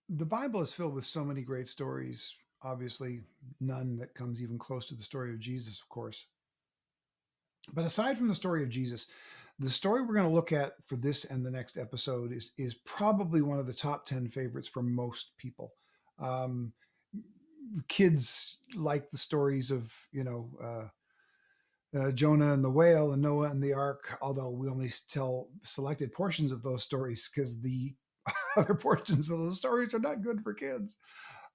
The Bible is filled with so many great stories. Obviously, none that comes even close to the story of Jesus, of course. But aside from the story of Jesus, the story we're going to look at for this and the next episode is probably one of the top 10 favorites for most people. Um, Kids like the stories of, Jonah and the whale and Noah and the ark, although we only tell selected portions of those stories because the other portions of those stories are not good for kids.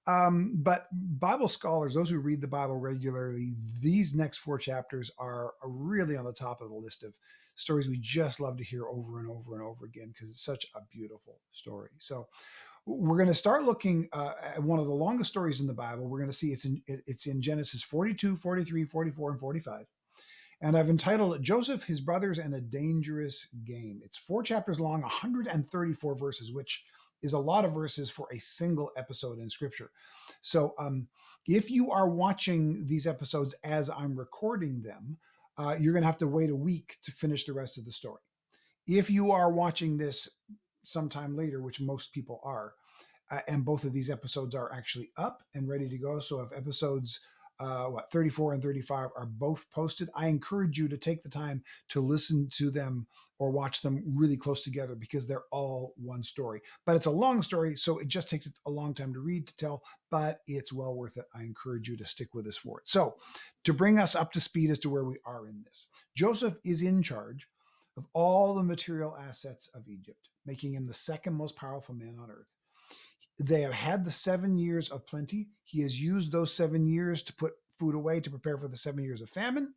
But Bible scholars, those who read the Bible regularly, these next four chapters are really on the top of the list of stories we just love to hear over and over and over again because it's such a beautiful story. So we're going to start looking at one of the longest stories in the Bible. We're going to see it's in Genesis 42, 43, 44, and 45. And I've entitled it Joseph, His Brothers, and a Dangerous Game. It's four chapters long, 134 verses, which is a lot of verses for a single episode in Scripture. So if you are watching these episodes as I'm recording them, you're going to have to wait a week to finish the rest of the story. If you are watching this sometime later, which most people are, and both of these episodes are actually up and ready to go. So if episodes 34 and 35 are both posted, I encourage you to take the time to listen to them or watch them really close together because they're all one story. But it's a long story, so it just takes a long time to read, to tell, but it's well worth it. I encourage you to stick with us for it. So to bring us up to speed as to where we are in this, Joseph is in charge of all the material assets of Egypt, making him the second most powerful man on earth. They have had the 7 years of plenty. He has used those 7 years to put food away to prepare for the 7 years of famine.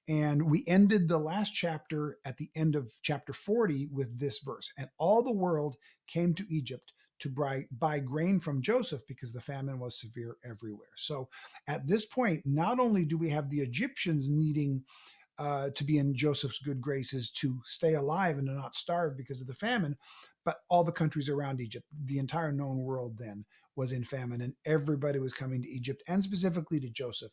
And we ended the last chapter at the end of chapter 40 with this verse. And all the world came to Egypt to buy grain from Joseph because the famine was severe everywhere. So at this point, not only do we have the Egyptians needing to be in Joseph's good graces to stay alive and to not starve because of the famine. But all the countries around Egypt, the entire known world then was in famine, and everybody was coming to Egypt and specifically to Joseph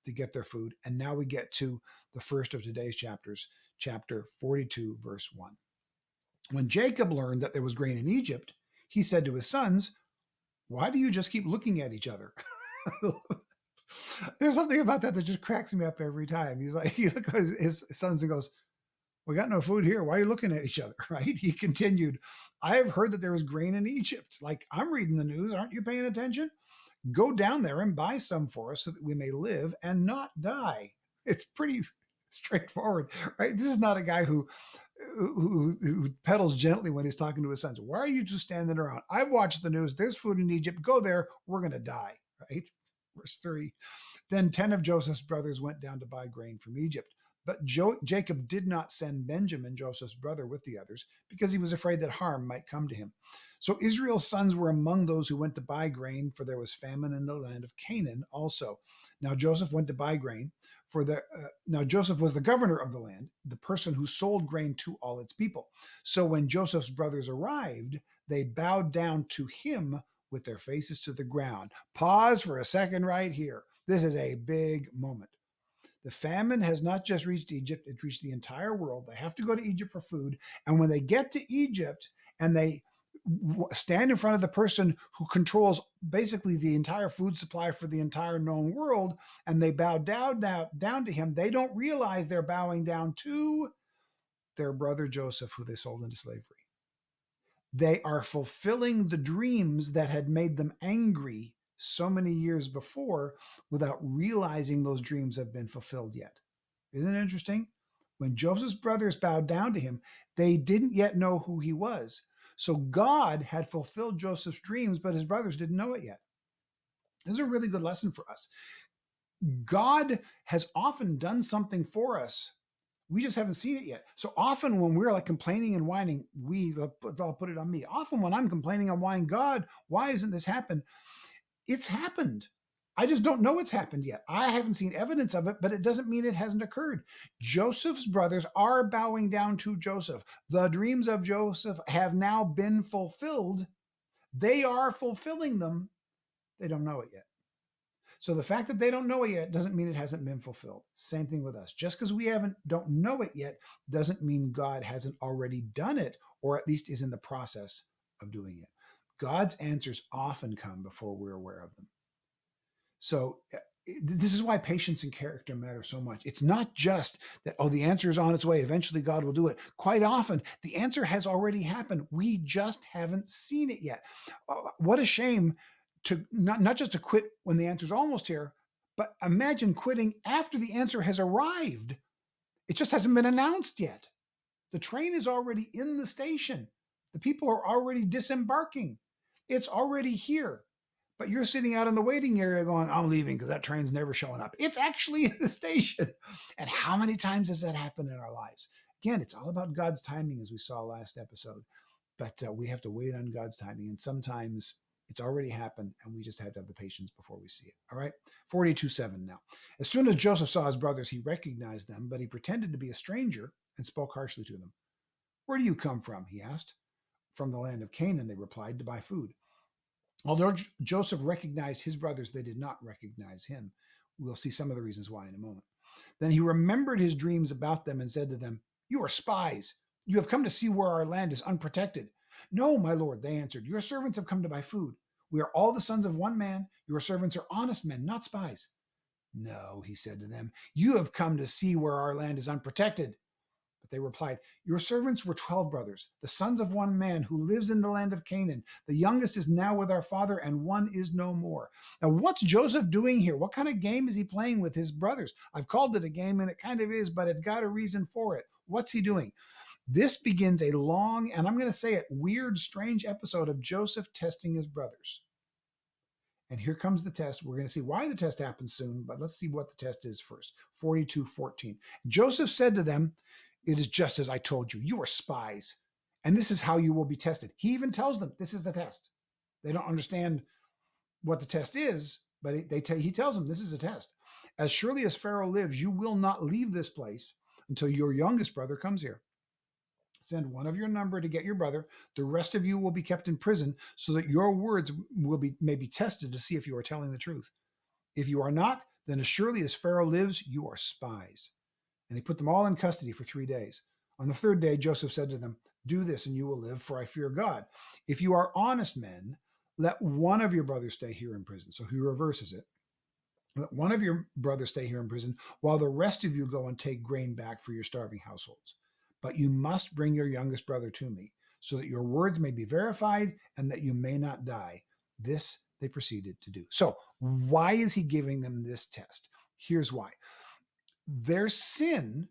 to get their food. And now we get to the first of today's chapters, chapter 42, verse 1. When Jacob learned that there was grain in Egypt, he said to his sons, "Why do you just keep looking at each other?" There's something about that just cracks me up every time. He's like, he looks at his sons and goes, "We got no food here. Why are you looking at each other?" Right? He continued, "I have heard that there is grain in Egypt. Like, I'm reading the news. Aren't you paying attention? Go down there and buy some for us so that we may live and not die." It's pretty straightforward, right? This is not a guy who pedals gently when he's talking to his sons. "Why are you just standing around? I've watched the news. There's food in Egypt. Go there. We're going to die." Right? Verse 3. Then 10 of Joseph's brothers went down to buy grain from Egypt. But Jacob did not send Benjamin, Joseph's brother, with the others because he was afraid that harm might come to him. So Israel's sons were among those who went to buy grain, for there was famine in the land of Canaan also. Now Joseph went to buy grain, now Joseph was the governor of the land, the person who sold grain to all its people. So when Joseph's brothers arrived, they bowed down to him with their faces to the ground. Pause for a second right here. This is a big moment. The famine has not just reached Egypt, it's reached the entire world. They have to go to Egypt for food. And when they get to Egypt and they stand in front of the person who controls basically the entire food supply for the entire known world, and they bow down to him, they don't realize they're bowing down to their brother Joseph, who they sold into slavery. They are fulfilling the dreams that had made them angry so many years before without realizing those dreams have been fulfilled yet. Isn't it interesting? When Joseph's brothers bowed down to him, they didn't yet know who he was. So God had fulfilled Joseph's dreams, but his brothers didn't know it yet. This is a really good lesson for us. God has often done something for us. We just haven't seen it yet. So often when we're like complaining and whining, I'll put it on me. Often when I'm complaining and whining, "God, why isn't this happened?" It's happened. I just don't know it's happened yet. I haven't seen evidence of it, but it doesn't mean it hasn't occurred. Joseph's brothers are bowing down to Joseph. The dreams of Joseph have now been fulfilled. They are fulfilling them. They don't know it yet. So the fact that they don't know it yet doesn't mean it hasn't been fulfilled. Same thing with us. Just because we don't know it yet doesn't mean God hasn't already done it, or at least is in the process of doing it. God's answers often come before we're aware of them. So this is why patience and character matter so much. It's not just that, oh, the answer is on its way. Eventually, God will do it. Quite often, the answer has already happened. We just haven't seen it yet. What a shame to not just to quit when the answer is almost here, but imagine quitting after the answer has arrived. It just hasn't been announced yet. The train is already in the station. The people are already disembarking. It's already here. But you're sitting out in the waiting area going, I'm leaving because that train's never showing up. It's actually in the station. And how many times has that happened in our lives? Again, it's all about God's timing, as we saw last episode. But we have to wait on God's timing. And sometimes it's already happened, and we just have to have the patience before we see it. All right. 42:7 now. As soon as Joseph saw his brothers, he recognized them, but he pretended to be a stranger and spoke harshly to them. Where do you come from? He asked. From the land of Canaan, they replied, to buy food. Although Joseph recognized his brothers, they did not recognize him. We'll see some of the reasons why in a moment. Then he remembered his dreams about them and said to them, You are spies. You have come to see where our land is unprotected. No, my lord, they answered. Your servants have come to buy food. We are all the sons of one man. Your servants are honest men, not spies. No, he said to them, you have come to see where our land is unprotected. But they replied, Your servants were 12 brothers, the sons of one man who lives in the land of Canaan. The youngest is now with our father, and one is no more. Now, what's Joseph doing here? What kind of game is he playing with his brothers? I've called it a game, and it kind of is, but it's got a reason for it. What's he doing? This begins a long, and I'm going to say it, weird, strange episode of Joseph testing his brothers. And here comes the test. We're going to see why the test happens soon, but let's see what the test is first. 42:14. Joseph said to them, It is just as I told you. You are spies, and this is how you will be tested. He even tells them this is the test. They don't understand what the test is, but he tells them this is a test. As surely as Pharaoh lives, you will not leave this place until your youngest brother comes here. Send one of your number to get your brother. The rest of you will be kept in prison so that your words may be tested to see if you are telling the truth. If you are not, then as surely as Pharaoh lives, you are spies. And he put them all in custody for 3 days. On the third day, Joseph said to them, Do this and you will live, for I fear God. If you are honest men, let one of your brothers stay here in prison. So he reverses it. Let one of your brothers stay here in prison, while the rest of you go and take grain back for your starving households. But you must bring your youngest brother to me, so that your words may be verified and that you may not die. This they proceeded to do. So, why is he giving them this test? Here's why. Their sin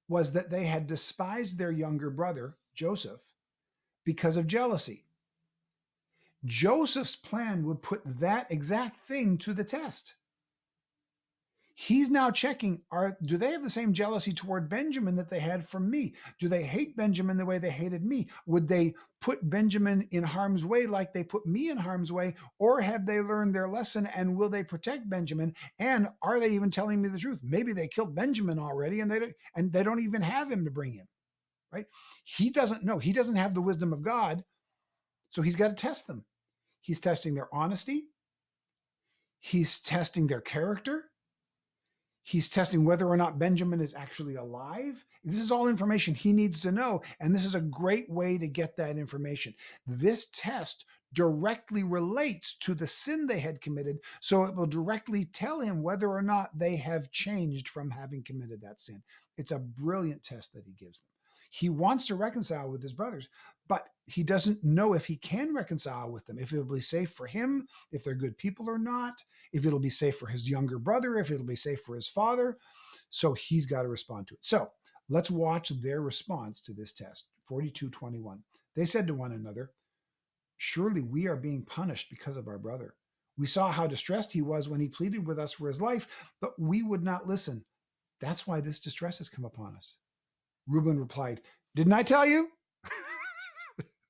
was that they had despised their younger brother, Joseph, because of jealousy. Joseph's plan would put that exact thing to the test. He's now checking, do they have the same jealousy toward Benjamin that they had from me? Do they hate Benjamin the way they hated me? Would they put Benjamin in harm's way like they put me in harm's way? Or have they learned their lesson and will they protect Benjamin? And are they even telling me the truth? Maybe they killed Benjamin already and they don't even have him to bring him, right? He doesn't know. He doesn't have the wisdom of God. So he's got to test them. He's testing their honesty. He's testing their character. He's testing whether or not Benjamin is actually alive. This is all information he needs to know. And this is a great way to get that information. This test directly relates to the sin they had committed. So it will directly tell him whether or not they have changed from having committed that sin. It's a brilliant test that he gives them. He wants to reconcile with his brothers, but he doesn't know if he can reconcile with them, if it'll be safe for him, if they're good people or not, if it'll be safe for his younger brother, if it'll be safe for his father. So he's got to respond to it. So let's watch their response to this test. 42:21. They said to one another, Surely we are being punished because of our brother. We saw how distressed he was when he pleaded with us for his life, but we would not listen. That's why this distress has come upon us. Reuben replied, Didn't I tell you?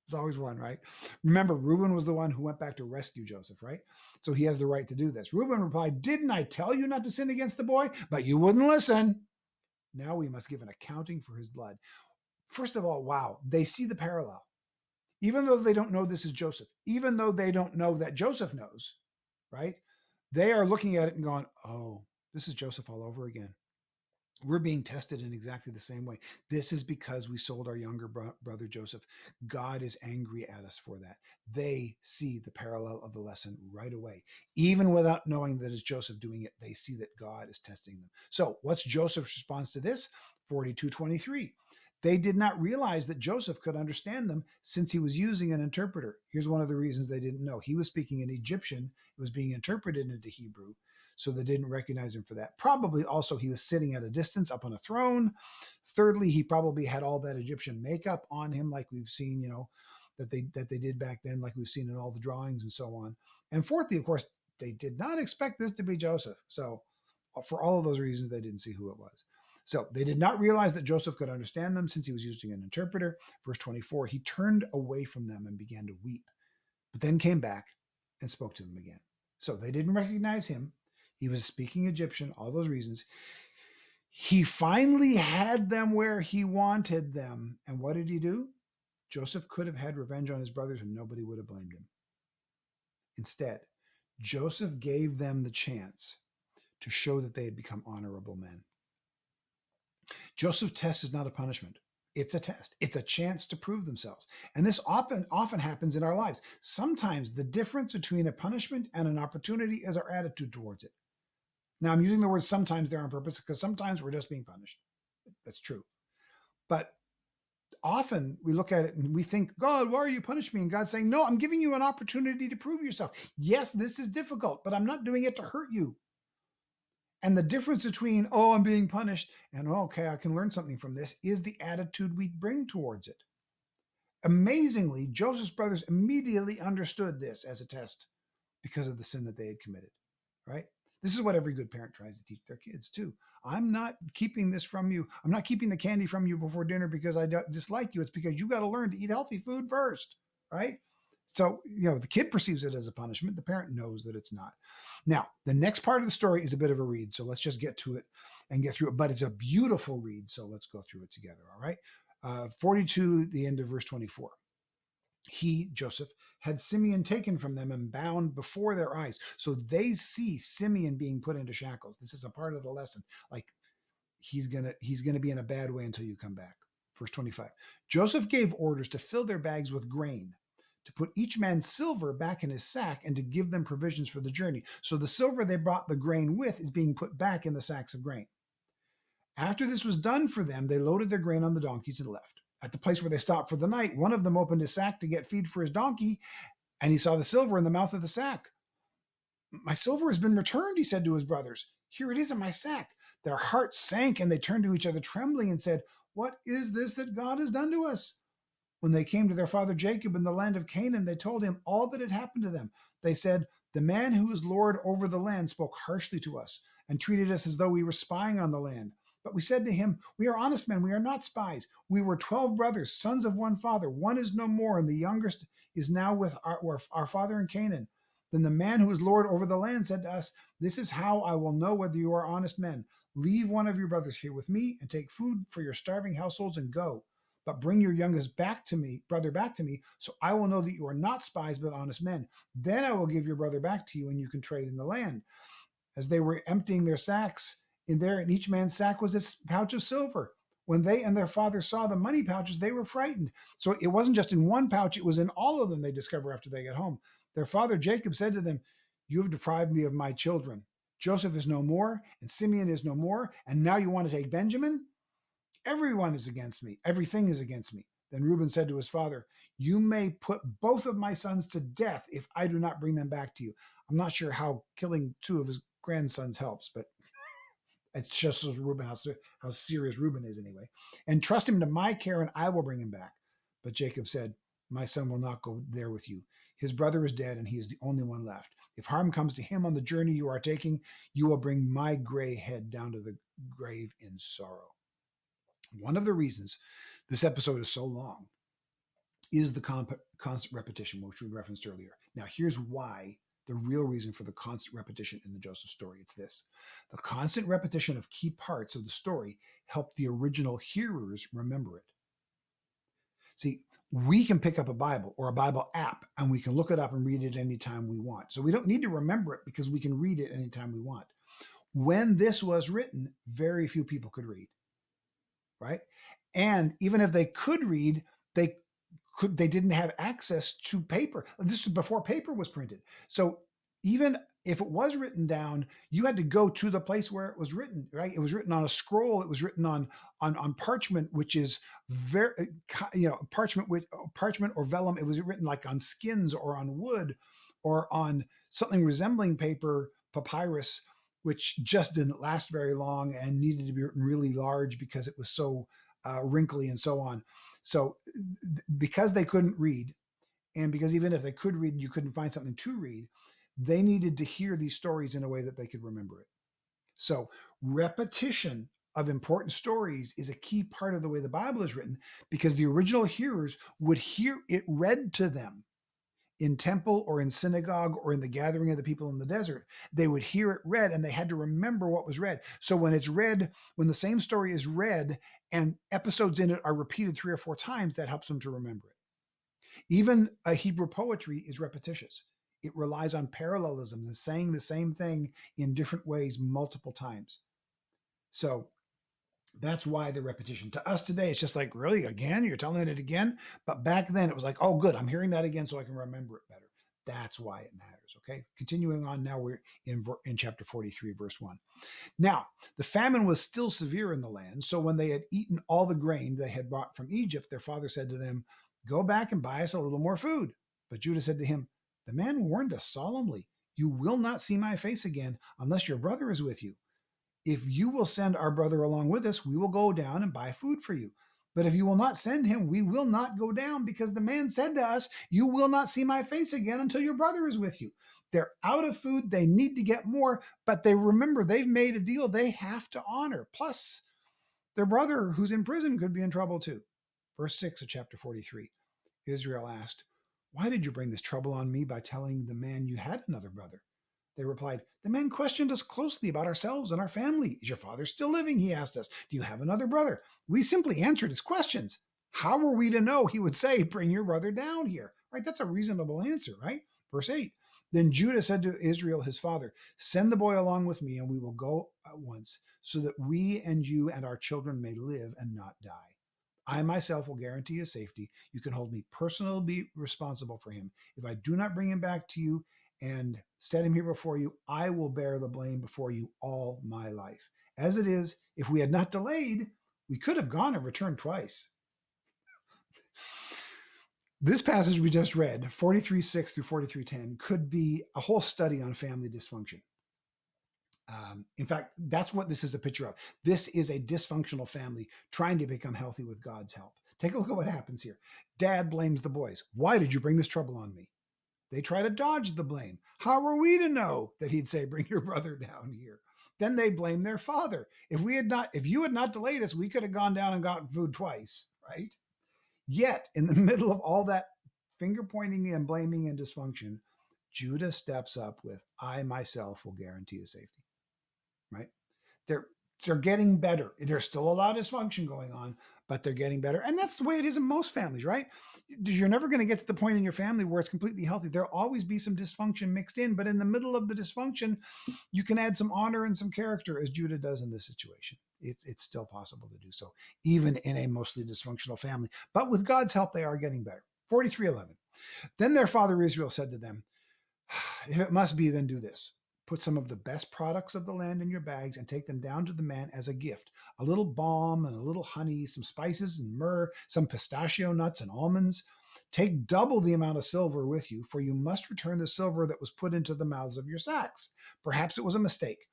It's always one, right? Remember, Reuben was the one who went back to rescue Joseph, right? So he has the right to do this. Reuben replied, Didn't I tell you not to sin against the boy? But you wouldn't listen. Now we must give an accounting for his blood. First of all, wow, they see the parallel. Even though they don't know this is Joseph, even though they don't know that Joseph knows, right? They are looking at it and going, Oh, this is Joseph all over again. We're being tested in exactly the same way. This is because we sold our younger brother Joseph. God is angry at us for that. They see the parallel of the lesson right away. Even without knowing that it's Joseph doing it, they see that God is testing them. So, what's Joseph's response to this? 42:23. They did not realize that Joseph could understand them since he was using an interpreter. Here's one of the reasons they didn't know. He was speaking in Egyptian, it was being interpreted into Hebrew, so they didn't recognize him for that. Probably also he was sitting at a distance up on a throne. Thirdly, he probably had all that Egyptian makeup on him, like we've seen, that they did back then, like we've seen in all the drawings and so on. And fourthly, of course, they did not expect this to be Joseph. So for all of those reasons, they didn't see who it was. So they did not realize that Joseph could understand them since he was using an interpreter. Verse 24, he turned away from them and began to weep, but then came back and spoke to them again. So they didn't recognize him. He was speaking Egyptian, all those reasons. He finally had them where he wanted them. And what did he do? Joseph could have had revenge on his brothers and nobody would have blamed him. Instead, Joseph gave them the chance to show that they had become honorable men. Joseph's test is not a punishment. It's a test. It's a chance to prove themselves. And this often happens in our lives. Sometimes the difference between a punishment and an opportunity is our attitude towards it. Now, I'm using the word sometimes there on purpose because sometimes we're just being punished. That's true. But often we look at it and we think, God, why are you punishing me? And God's saying, no, I'm giving you an opportunity to prove yourself. Yes, this is difficult, but I'm not doing it to hurt you. And the difference between, oh, I'm being punished and, oh, okay, I can learn something from this is the attitude we bring towards it. Amazingly, Joseph's brothers immediately understood this as a test because of the sin that they had committed, right? This is what every good parent tries to teach their kids too. I'm not keeping this from you. I'm not keeping the candy from you before dinner because I dislike you. It's because you got to learn to eat healthy food first, right? So, the kid perceives it as a punishment. The parent knows that it's not. Now, the next part of the story is a bit of a read. So let's just get to it and get through it. But it's a beautiful read. So let's go through it together. All right. 42, the end of verse 24. He, Joseph, had Simeon taken from them and bound before their eyes. So they see Simeon being put into shackles. This is a part of the lesson. Like he's gonna be in a bad way until you come back. Verse 25. Joseph gave orders to fill their bags with grain, to put each man's silver back in his sack, and to give them provisions for the journey. So the silver they brought the grain with is being put back in the sacks of grain. After this was done for them, they loaded their grain on the donkeys and left. At the place where they stopped for the night, one of them opened his sack to get feed for his donkey, and he saw the silver in the mouth of the sack. My silver has been returned, he said to his brothers. Here it is in my sack. Their hearts sank, and they turned to each other trembling and said, What is this that God has done to us? When they came to their father Jacob in the land of Canaan, they told him all that had happened to them. They said, The man who is Lord over the land spoke harshly to us and treated us as though we were spying on the land. But we said to him, We are honest men, we are not spies. We were 12 brothers, sons of one father. One is no more, and the youngest is now with our father in Canaan. Then the man who is Lord over the land said to us, This is how I will know whether you are honest men. Leave one of your brothers here with me and take food for your starving households and go. But bring your youngest brother back to me, so I will know that you are not spies but honest men. Then I will give your brother back to you, and you can trade in the land. As they were emptying their sacks, in each man's sack was a pouch of silver. When they and their father saw the money pouches, they were frightened. So it wasn't just in one pouch, it was in all of them, they discover after they get home. Their father Jacob said to them, You have deprived me of my children. Joseph is no more, and Simeon is no more, and now you want to take Benjamin? Everyone is against me. Everything is against me. Then Reuben said to his father, You may put both of my sons to death if I do not bring them back to you. I'm not sure how killing two of his grandsons helps, but it's just as Reuben, how serious Reuben is anyway. And trust him to my care, and I will bring him back. But Jacob said, My son will not go there with you. His brother is dead, and he is the only one left. If harm comes to him on the journey you are taking, you will bring my gray head down to the grave in sorrow. One of the reasons this episode is so long is the constant repetition, which we referenced earlier. Now, here's why the real reason for the constant repetition in the Joseph story. It's this: the constant repetition of key parts of the story helped the original hearers remember it. See, we can pick up a Bible or a Bible app and we can look it up and read it anytime we want. So we don't need to remember it because we can read it anytime we want. When this was written, very few people could read, right? And even if they could read, they they didn't have access to paper. This was before paper was printed. So even if it was written down, you had to go to the place where it was written, right? It was written on a scroll. It was written on parchment, which is very, parchment with parchment or vellum. It was written like on skins or on wood or on something resembling paper, papyrus, which just didn't last very long and needed to be written really large because it was so wrinkly and so on. So because they couldn't read, and because even if they could read, you couldn't find something to read, they needed to hear these stories in a way that they could remember it. So repetition of important stories is a key part of the way the Bible is written because the original hearers would hear it read to them in temple or in synagogue or in the gathering of the people in the desert. They would hear it read and they had to remember what was read. So when it's read, when the same story is read and episodes in it are repeated 3 or 4 times, that helps them to remember it. Even a Hebrew poetry is repetitious. It relies on parallelism and saying the same thing in different ways multiple times. So that's why the repetition. To us today, it's just like, really, again? You're telling it again? But back then, it was like, oh, good, I'm hearing that again so I can remember it better. That's why it matters. Okay. Continuing on, now we're in chapter 43, verse 1. Now, the famine was still severe in the land. So when they had eaten all the grain they had brought from Egypt, their father said to them, go back and buy us a little more food. But Judah said to him, the man warned us solemnly, you will not see my face again unless your brother is with you. If you will send our brother along with us, we will go down and buy food for you. But if you will not send him, we will not go down, because the man said to us, you will not see my face again until your brother is with you. They're out of food. They need to get more, but they remember they've made a deal they have to honor. Plus, their brother who's in prison could be in trouble too. Verse 6 of chapter 43. Israel asked, why did you bring this trouble on me by telling the man you had another brother? They replied, the man questioned us closely about ourselves and our family. Is your father still living? He asked us. Do you have another brother? We simply answered his questions. How were we to know he would say, bring your brother down here? Right? That's a reasonable answer, right? Verse 8. Then Judah said to Israel, his father, send the boy along with me, and we will go at once, so that we and you and our children may live and not die. I myself will guarantee his safety. You can hold me personally responsible for him. If I do not bring him back to you and set him here before you, I will bear the blame before you all my life. As it is, if we had not delayed, we could have gone and returned twice. This passage we just read, 43:6 through 43:10, could be a whole study on family dysfunction. In fact, that's what this is a picture of. This is a dysfunctional family trying to become healthy with God's help. Take a look at what happens here. Dad blames the boys. Why did you bring this trouble on me? They try to dodge the blame. How are we to know that he'd say, bring your brother down here? Then they blame their father. If you had not delayed us, we could have gone down and gotten food twice, right? Yet, in the middle of all that finger pointing and blaming and dysfunction, Judah steps up with, I myself will guarantee his safety, right? They're they're getting better. There's still a lot of dysfunction going on, but they're getting better. And that's the way it is in most families, right? You're never going to get to the point in your family where it's completely healthy. There'll always be some dysfunction mixed in, but in the middle of the dysfunction, you can add some honor and some character, as Judah does in this situation. It's still possible to do so, even in a mostly dysfunctional family. But with God's help, they are getting better. 43:11. Then their father Israel said to them, if it must be, then do this. Put some of the best products of the land in your bags and take them down to the man as a gift. A little balm and a little honey, some spices and myrrh, some pistachio nuts and almonds. Take double the amount of silver with you, for you must return the silver that was put into the mouths of your sacks. Perhaps it was a mistake.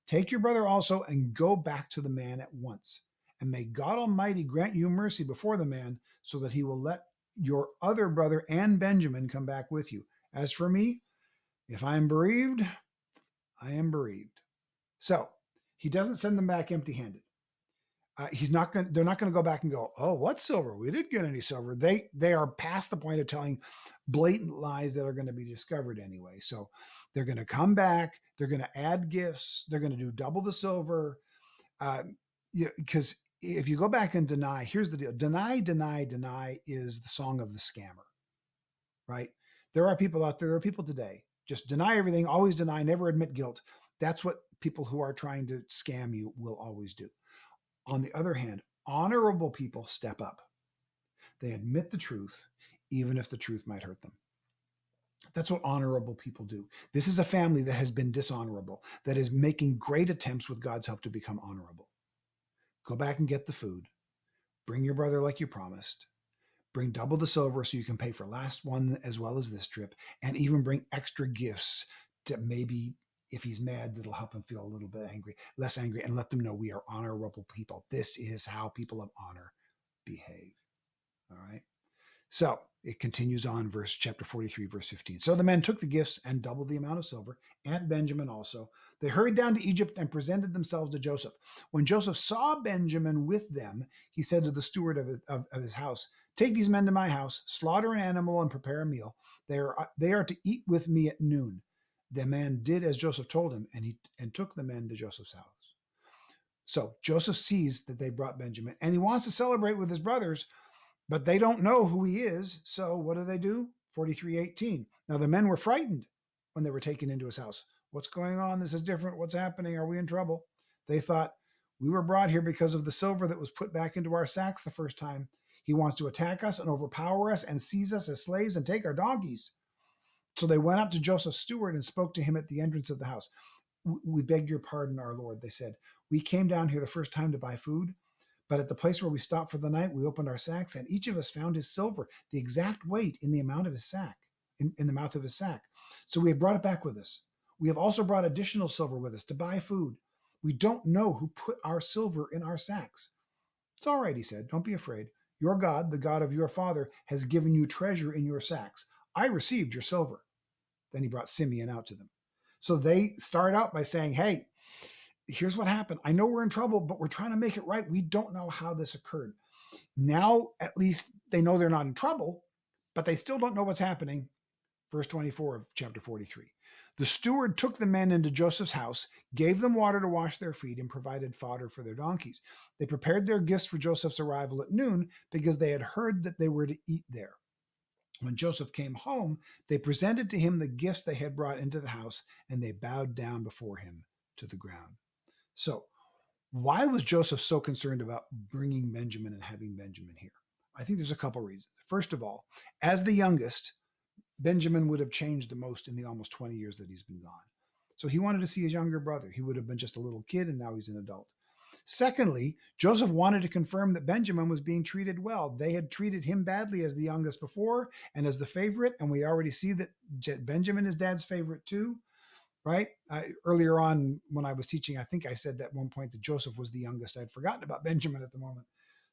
Take your brother also and go back to the man at once. And may God Almighty grant you mercy before the man, so that he will let your other brother and Benjamin come back with you. As for me, if I am bereaved, I am bereaved. So he doesn't send them back empty-handed. He's not going. They're not going to go back and go, "Oh, what silver? We didn't get any silver." They are past the point of telling blatant lies that are going to be discovered anyway. So they're going to come back. They're going to add gifts. They're going to do double the silver. Because if you go back and deny, here's the deal: deny, deny, deny is the song of the scammer, right? There are people out there. There are people today just deny everything, always deny, never admit guilt. That's what people who are trying to scam you will always do. On the other hand, honorable people step up. They admit the truth, even if the truth might hurt them. That's what honorable people do. This is a family that has been dishonorable, that is making great attempts with God's help to become honorable. Go back and get the food. Bring your brother like you promised. Bring double the silver so you can pay for last one as well as this trip, and even bring extra gifts to maybe if he's mad, that'll help him feel a little bit angry, less angry, and let them know we are honorable people. This is how people of honor behave. All right. So it continues on, verse chapter 43, verse 15. So the men took the gifts and doubled the amount of silver, and Benjamin also. They hurried down to Egypt and presented themselves to Joseph. When Joseph saw Benjamin with them, he said to the steward of his house, take these men to my house, slaughter an animal, and prepare a meal. They are to eat with me at noon. The man did as Joseph told him, and took the men to Joseph's house. So Joseph sees that they brought Benjamin, and he wants to celebrate with his brothers, but they don't know who he is. So what do? 43:18. Now the men were frightened when they were taken into his house. What's going on? This is different. What's happening? Are we in trouble? They thought, we were brought here because of the silver that was put back into our sacks the first time. He wants to attack us and overpower us and seize us as slaves and take our donkeys. So they went up to Joseph's steward and spoke to him at the entrance of the house. We beg your pardon, our Lord, they said. We came down here the first time to buy food, but at the place where we stopped for the night, we opened our sacks, and each of us found his silver, the exact weight in the amount of his sack, in the mouth of his sack. So we have brought it back with us. We have also brought additional silver with us to buy food. We don't know who put our silver in our sacks. It's all right, he said. Don't be afraid. Your God, the God of your father, has given you treasure in your sacks. I received your silver. Then he brought Simeon out to them. So they start out by saying, hey, here's what happened. I know we're in trouble, but we're trying to make it right. We don't know how this occurred. Now, at least they know they're not in trouble, but they still don't know what's happening. Verse 24 of chapter 43. The steward took the men into Joseph's house, gave them water to wash their feet, and provided fodder for their donkeys. They prepared their gifts for Joseph's arrival at noon because they had heard that they were to eat there. When Joseph came home, they presented to him the gifts they had brought into the house, and they bowed down before him to the ground. So, why was Joseph so concerned about bringing Benjamin and having Benjamin here? I think there's a couple reasons. First of all, as the youngest, Benjamin would have changed the most in the almost 20 years that he's been gone. So he wanted to see his younger brother. He would have been just a little kid, and now he's an adult. Secondly, Joseph wanted to confirm that Benjamin was being treated well. They had treated him badly as the youngest before and as the favorite, and we already see that Benjamin is dad's favorite too, right? Earlier on when I was teaching, I think I said at one point that Joseph was the youngest. I'd forgotten about Benjamin at the moment.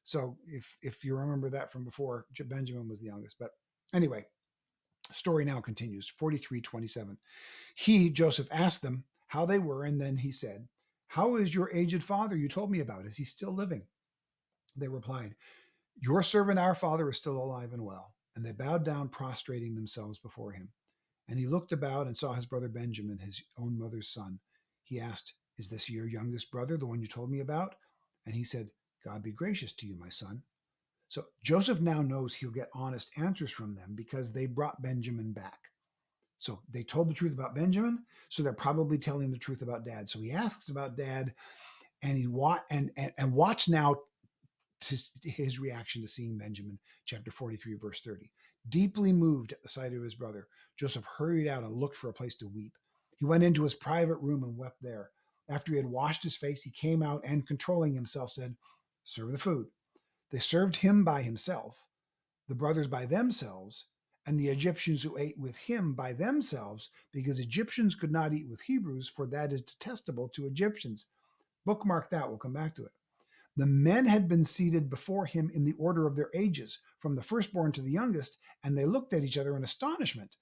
So if you remember that from before, Benjamin was the youngest. But anyway, story now continues. 43:27. He, Joseph, asked them how they were, and then he said, how is your aged father you told me about? Is he still living? They replied, your servant, our father, is still alive and well. And they bowed down, prostrating themselves before him. And he looked about and saw his brother Benjamin, his own mother's son. He asked, is this your youngest brother, the one you told me about? And he said, God be gracious to you, my son. So Joseph now knows he'll get honest answers from them because they brought Benjamin back. So they told the truth about Benjamin, so they're probably telling the truth about dad. So he asks about dad, and and watch now to his reaction to seeing Benjamin, chapter 43, verse 30. Deeply moved at the sight of his brother, Joseph hurried out and looked for a place to weep. He went into his private room and wept there. After he had washed his face, he came out and, controlling himself, said, serve the food. They served him by himself, the brothers by themselves, and the Egyptians who ate with him by themselves, because Egyptians could not eat with Hebrews, for that is detestable to Egyptians. Bookmark that, we'll come back to it. The men had been seated before him in the order of their ages, from the firstborn to the youngest, and they looked at each other in astonishment.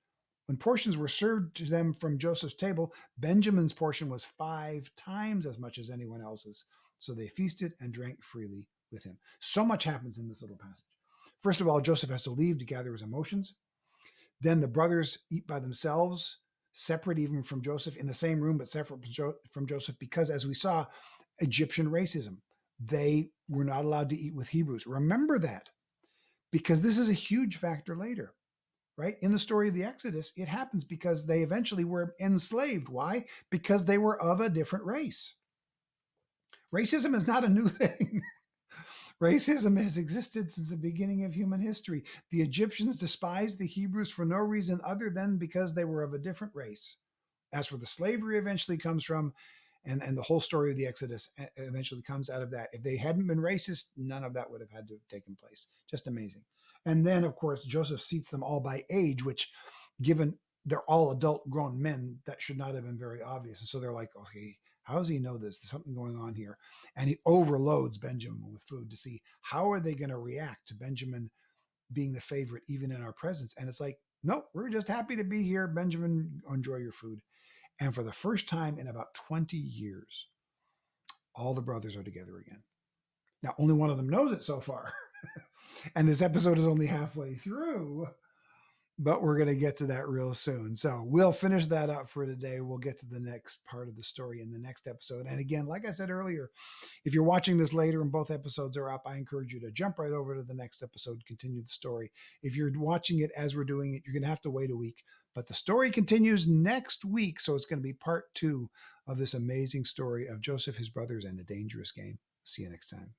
When portions were served to them from Joseph's table, Benjamin's portion was 5 times as much as anyone else's. So they feasted and drank freely with him. So much happens in this little passage. First of all, Joseph has to leave to gather his emotions. Then the brothers eat by themselves, separate even from Joseph, in the same room, but separate from Joseph, because as we saw, Egyptian racism. They were not allowed to eat with Hebrews. Remember that, because this is a huge factor later. right? In the story of the Exodus, it happens because they eventually were enslaved. Why? Because they were of a different race. Racism is not a new thing. Racism has existed since the beginning of human history. The Egyptians despised the Hebrews for no reason other than because they were of a different race. That's where the slavery eventually comes from. And the whole story of the Exodus eventually comes out of that. If they hadn't been racist, none of that would have had to have taken place. Just amazing. And then, of course, Joseph seats them all by age, which, given they're all adult grown men, that should not have been very obvious. And so they're like, okay, how does he know this? There's something going on here. And he overloads Benjamin with food to see how are they going to react to Benjamin being the favorite, even in our presence. And it's like, nope, we're just happy to be here. Benjamin, enjoy your food. And for the first time in about 20 years, all the brothers are together again. Now, only one of them knows it so far. And this episode is only halfway through, but we're going to get to that real soon. So we'll finish that up for today. We'll get to the next part of the story in the next episode. And again, like I said earlier, if you're watching this later and both episodes are up, I encourage you to jump right over to the next episode, continue the story. If you're watching it as we're doing it, you're going to have to wait a week. But the story continues next week. So it's going to be part 2 of this amazing story of Joseph, his brothers, and a dangerous game. See you next time.